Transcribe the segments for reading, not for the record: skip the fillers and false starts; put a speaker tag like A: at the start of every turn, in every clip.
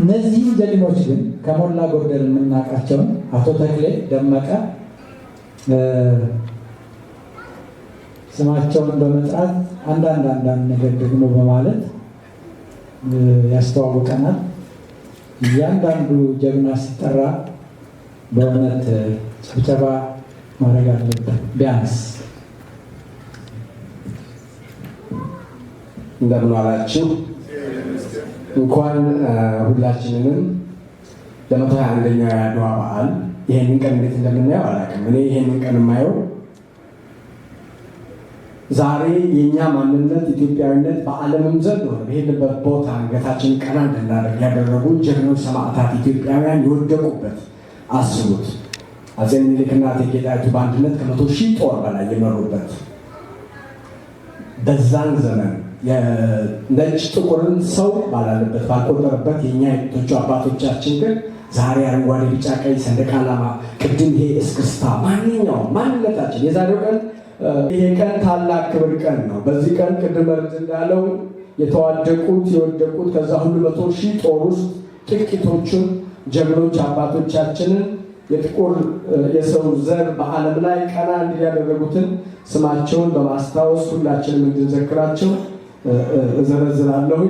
A: እነዚህ ጀግኖች ግን ከሞላ ጎደል የምናውቃቸው አቶ ተክሌ ደመቀ ስማቸውን በመጥራት አንዳንድ ነገር ደግሞ በማለት ያስተዋውቀናል። እያንዳንዱ ጀግና ሲጠራ በእውነት ጭብጨባ ማድረግ አለበት። ቢያንስ
B: እንደምን ዋላችሁ። እንኳን ሁላችንንም ለ121ኛው የአድዋ በዓል ይሄንን ቀን እንዴት እንደምናየው አላውቅም። እኔ ይሄንን ቀን የማየው ዛሬ የኛ ማንነት ኢትዮጵያዊነት በዓለምም ዘንድ ሆነ በሄድንበት ቦታ አንገታችንን ቀና እንድናደርግ ያደረጉ ጀግኖች ሰማዕታት ኢትዮጵያውያን የወደቁበት አስቡት። አፄ ምኒልክና እቴጌ ጣይቱ በአንድነት ከ100,000 ጦር በላይ የመሩበት በዛን ዘመን የነጭ ጥቁርን ሰው ባላለበት ባልቆጠረበት የኛ የቶቹ አባቶቻችን ግን ዛሬ አረንጓዴ ቢጫ ቀይ ሰንደቅ ዓላማ ቅድም ይሄ እስክስታ ማንኛውም ማንነታችን የዛሬው ቀን ይሄ ቀን ታላቅ ክብር ቀን ነው። በዚህ ቀን ቅድም መርዝ እንዳለው የተዋደቁት የወደቁት ከዛ ሁሉ 100,000 ጦር ውስጥ ጥቂቶቹን ጀግኖች አባቶቻችንን የጥቁር የሰው ዘር በዓለም ላይ ቀና እንዲያደረጉትን ስማቸውን በማስታወስ ሁላችንም እንድንዘክራቸው እዘረዝራለሁ።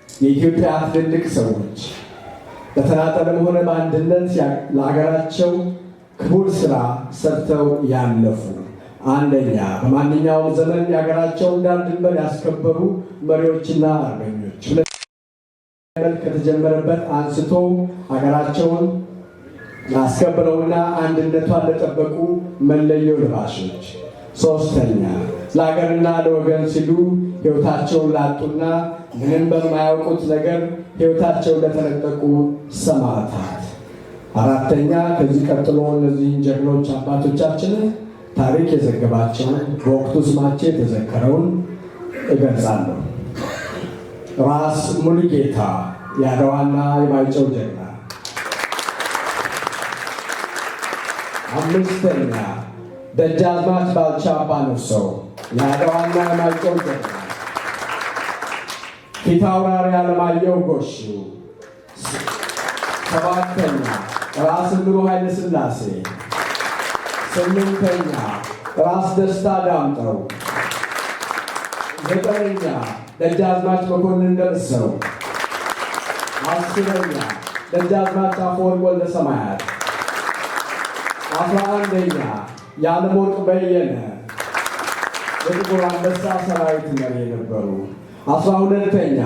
B: የኢትዮጵያ ትልልቅ ሰዎች በተናጠልም ሆነ በአንድነት ለሀገራቸው ክቡር ስራ ሰርተው ያለፉ፣ አንደኛ በማንኛውም ዘመን የሀገራቸውን ዳር ድንበር ያስከበሩ መሪዎችና አርበኞች፣ ሁለተኛ ከተጀመረበት አንስቶ ሀገራቸውን አስከብረውና አንድነቷን ለጠበቁ መለዮ ለባሾች፣ ሶስተኛ ለሀገርና ለወገን ሲሉ ሕይወታቸውን ላጡና ምንም በማያውቁት ነገር ሕይወታቸውን ለተነጠቁ ሰማዕታት፣ አራተኛ ከዚህ ቀጥሎ እነዚህን ጀግኖች አባቶቻችንን ታሪክ የዘገባቸውን በወቅቱ ስማቸው የተዘከረውን እገልጻለሁ። ራስ ሙሉጌታ የአድዋና የማይጨው ጀግና፣ አምስተኛ ደጃዝማች ባልቻ አባነፍሰው የአድዋና የማይጨው ጀግና፣ ፊታውራሪ አለማየሁ ጎሹ፣ ሰባተኛ ራስ ምሩ ኃይለ ሥላሴ፣ ስምንተኛ ራስ ደስታ ዳምጠው፣ ዘጠነኛ ደጃዝማች መኮንን ደምሰው፣ አስረኛ ደጃዝማች አፈወርቅ ወልደ ሰማያት፣ 11ኛ የዓለምወርቅ በየነ የጥቁር አንበሳ ሰራዊት መሪ የነበሩ፣ 12ኛ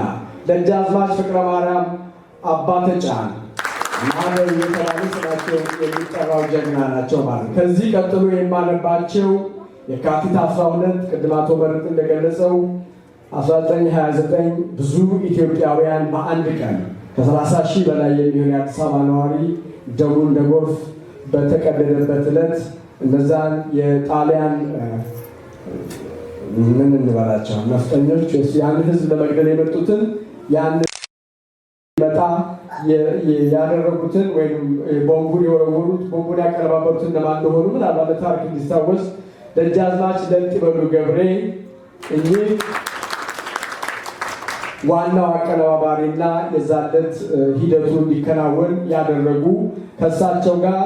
B: ደጃዝማች ፍቅረ ማርያም አባተጫን ማነው የተባሉ ስማቸው የሚጠራው ጀግና ናቸው ማለት። ከዚህ ቀጥሎ የማነባቸው የካቲት 12 ቅድም አቶ መርጥ እንደገለጸው 1929 ብዙ ኢትዮጵያውያን በአንድ ቀን ከ30,000 በላይ የሚሆን የአዲስ አበባ ነዋሪ ደሙ እንደ ጎርፍ በተቀደደበት ዕለት እነዛን የጣሊያን ምን እንበላቸው ነፍጠኞች ያን ህዝብ ለመግደል የመጡትን ያን መጣ ያደረጉትን ወይም ቦምቡን የወረወሩት ቦምቡን ያቀነባበሩትን እነማን እንደሆኑ ምናልባት ታሪክ እንዲታወስ ደጃዝማች ለጥበሉ ገብሬ እኚህ ዋናው አቀነባባሪና የዛለት ሂደቱ እንዲከናወን ያደረጉ፣ ከእሳቸው ጋር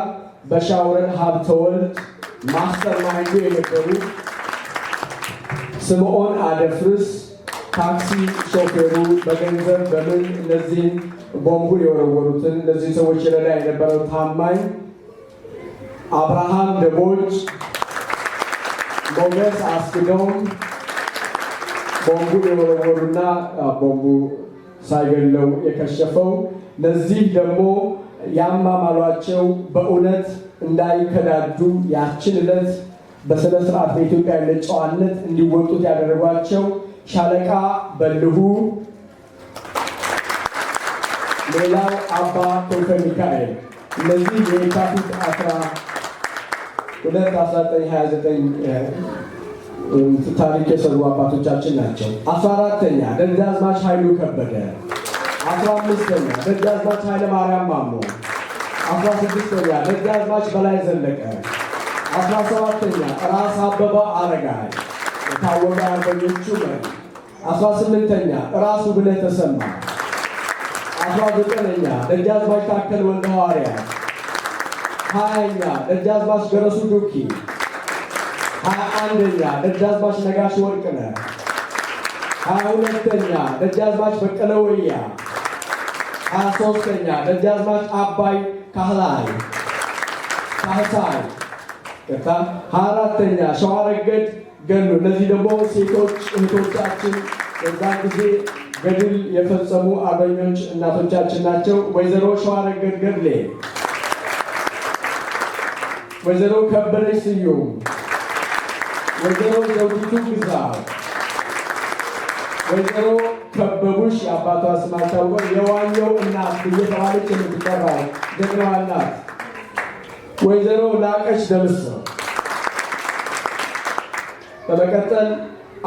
B: በሻውረን ሀብተወልድ ማስተር ማይንዱ የነበሩ ስምዖን አደፍርስ ታክሲ ሾፌሩ በገንዘብ በምን እነዚህን ቦምቡን የወረወሩትን እነዚህ ሰዎች ይረዳ የነበረው ታማኝ አብርሃም ደቦች፣ ሞገስ አስግዶም፣ ቦምቡን የወረወሩና ቦምቡ ሳይገለው የከሸፈው ለዚህ ደግሞ ያማማሏቸው በእውነት እንዳይከዳዱ ያችን ዕለት በስነ ስርዓት በኢትዮጵያ ጨዋነት እንዲወጡት ያደረጓቸው ሻለቃ በልሁ፣ ሌላው አባ ክንፈ ሚካኤል እነዚህ የካቲት 1929 ታሪክ የሰሩ አባቶቻችን ናቸው። 14ኛ ደጃዝማች ኃይሉ ከበደ፣ 15ኛ ደጃዝማች ኃይለ ማርያም ማሞ፣ 16ኛ ደጃዝማች በላይ ዘለቀ፣ 17ኛ ራስ አበባ አረጋይ የታወቀ አርበኞቹ መሪ፣ 18ኛ ራስ ውብነህ ተሰማ፣ 19ኛ ደጃዝማች ታከል ወልደ ሐዋርያት፣ 20ኛ ደጃዝማች ገረሱ ዱኪ፣ 21ኛ ደጃዝማች ነጋሽ ወርቅነህ፣ 22ኛ ደጃዝማች በቀለ ወያ፣ 23ኛ ደጃዝማች አባይ ካህላይ 24ኛ ሸዋረገድ ገሉ። እነዚህ ደግሞ ሴቶች እህቶቻችን የዛን ጊዜ ገድል የፈጸሙ አርበኞች እናቶቻችን ናቸው። ወይዘሮ ሸዋረገድ ገድሌ፣ ወይዘሮ ከበደች ስዩም፣ ወይዘሮ ዘውዲቱ ግዛው፣ ወይዘሮ ከበቡሽ የአባቷ ስም አልታወቀም የዋኘው እናት እየተባለች የምትጠራው ጀግናዋ እናት፣ ወይዘሮ ላቀች ደምሰው። በመቀጠል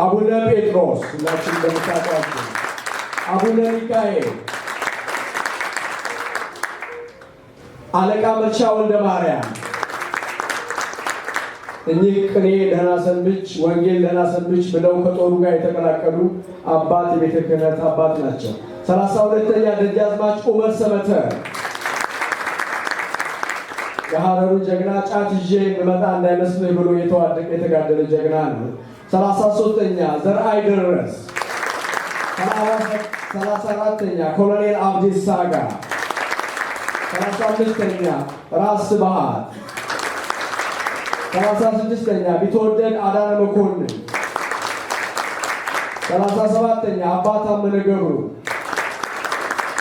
B: አቡነ ጴጥሮስ ሁላችን እንደምታውቋቸው፣ አቡነ ሚካኤል፣ አለቃ መርሻ ወልደ ማርያም። እኚህ ቅኔ ደህና ሰንብች፣ ወንጌል ደህና ሰንብች ብለው ከጦሩ ጋር የተቀላቀሉ አባት የቤተ ክህነት አባት ናቸው። 32ኛ ደጃዝማች ኡመር ሰመተ የሐረሩ ጀግና ጫት ይዤ የምመጣ እንዳይመስልህ ብሎ የተዋደቀ የተጋደለ ጀግና ነው። 33ኛ ዘርአይ ደረስ፣ 34ኛ ኮሎኔል አብዲሳ አጋ፣ 35ኛ ራስ ስብሃት፣ 36ኛ ቢትወደድ አዳነ መኮንን፣ 37ኛ አባ ታመነ ገብሩ፣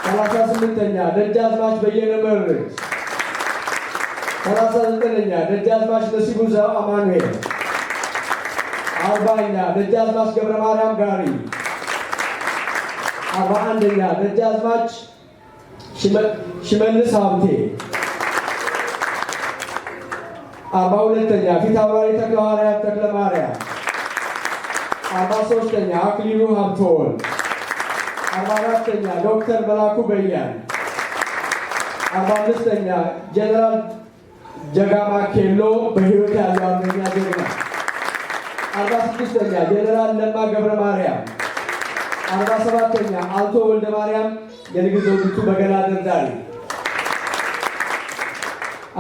B: 38ኛ ደጃዝማች በየነ መርዕድ፣ 39ኛ ደጃዝማች ነሲቡ ዘአማኑኤል፣ 40ኛ ደጃዝማች ገብረ ማርያም ጋሪ፣ 41ኛ ደጃዝማች ሽመልስ ሀብቴ፣ 42ኛ ፊታውራሪ ተክለ ሐዋርያት ተክለ ማርያም፣ 43ኛ አክሊሉ ሀብተወልድ፣ 44ኛ ዶክተር መላኩ በያን፣ 45ኛ ጀነራል ጀጋማ ኬሎ በህይወት ያለው አርበኛ ጀግና፣ 46ኛ ጀነራል ለማ ገብረ ማርያም፣ 47ኛ አልቶ ወልደ ማርያም የንግሥት ዘውዲቱ በገና ደርዳሪ፣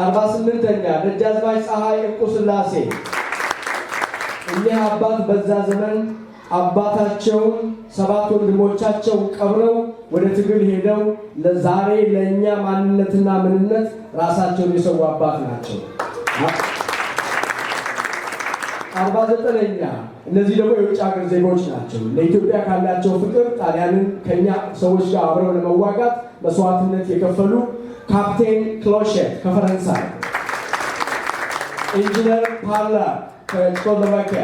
B: 48ኛ ደጃዝማች ፀሐይ እንቁ ስላሴ። እኒህ አባት በዛ ዘመን አባታቸውን 7 ወንድሞቻቸውን ቀብረው ወደ ትግል ሄደው ለዛሬ ለእኛ ማንነትና ምንነት ራሳቸውን የሰው አባት ናቸው። 49ኛ እነዚህ ደግሞ የውጭ ሀገር ዜጎች ናቸው። ለኢትዮጵያ ካላቸው ፍቅር ጣሊያንን ከኛ ሰዎች ጋር አብረው ለመዋጋት መስዋዕትነት የከፈሉ ካፕቴን ክሎሼት ከፈረንሳይ፣ ኢንጂነር ፓርላ ከቼኮስሎቫኪያ፣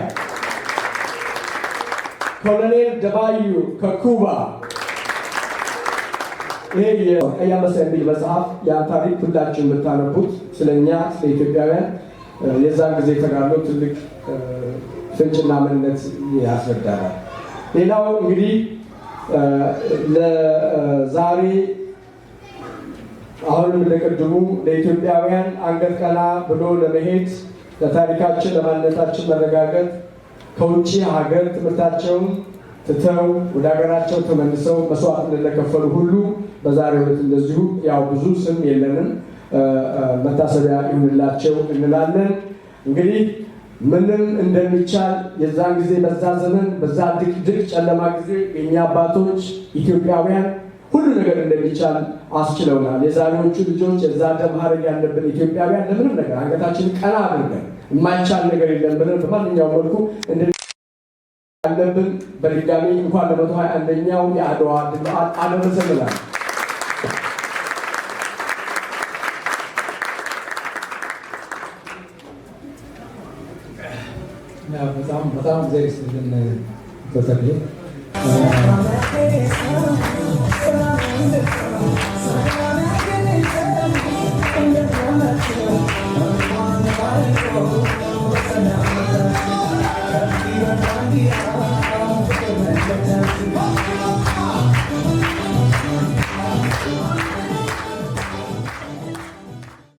B: ኮሎኔል ደባዩ ከኩባ። ይሄ የቀይ አንበሳ የሚል መጽሐፍ ያን ታሪክ ሁላችሁ የምታነቡት ስለኛ ስለ ኢትዮጵያውያን የዛን ጊዜ ተጋድሎ ትልቅ ፍንጭና ምንነት ያስረዳል። ሌላው እንግዲህ ለዛሬ አሁንም ለቅድሙ ለኢትዮጵያውያን አንገት ቀና ብሎ ለመሄድ ለታሪካችን ለማንነታችን መረጋገጥ ከውጭ ሀገር ትምህርታቸውን ትተው ወደ ሀገራቸው ተመልሰው መስዋዕትነት ለከፈሉ ሁሉ በዛሬው ዕለት እንደዚሁ ያው ብዙ ስም የለንም መታሰቢያ ይሁንላቸው እንላለን። እንግዲህ ምንም እንደሚቻል የዛን ጊዜ በዛ ዘመን በዛ ድቅድቅ ጨለማ ጊዜ የኛ አባቶች ኢትዮጵያውያን ሁሉ ነገር እንደሚቻል አስችለውናል። የዛሬዎቹ ልጆች የዛ ደም ሀረግ ያለብን ኢትዮጵያውያን ለምንም ነገር አንገታችንን ቀና አድርገን የማይቻል ነገር የለም ብለን በማንኛውም መልኩ አለብን። በድጋሚ እንኳን ለ121ኛው የአድዋ ድል አደረሰን እላለሁ።
A: በጣም እግዚአብሔር ይስጥልን ተተክሌ